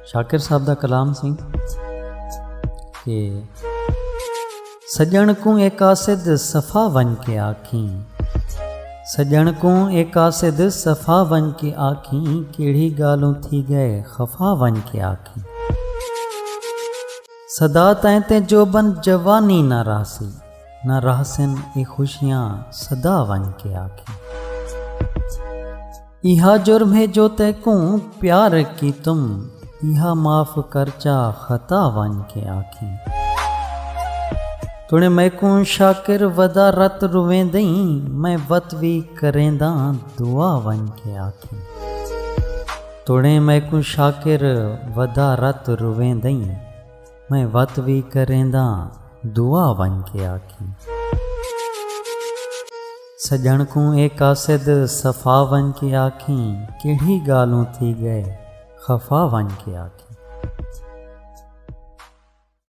शाकिर साहब दा कलाम सी कि सजण को एक आसिद सफ़ा वन के आखी, सजण को एक आसिद सफ़ा वन के आखी, केड़ी गालों थी गए खफा वन के आखी। सदा तैं ते जोबन जवानी न रासी, न राहसिन ए खुशियाँ सदा वन के आखी। इहा जुर्म है जो तै को प्यार की तुम, इहा माफ़ करचा खता वन के आखी। तुणे मैं को शाकिर वदा रत रुवें दई, मैं वत भी करेंदा दुआ वन के आखी। तुणे मैं को शाकिर वदा रत रुवें दई, मैं वत भी करेंदा दुआ वन के आखी। सजण को एक आसिद सफ़ा वन की आखी, केड़ी गालों थी गए खफा वन की आखी।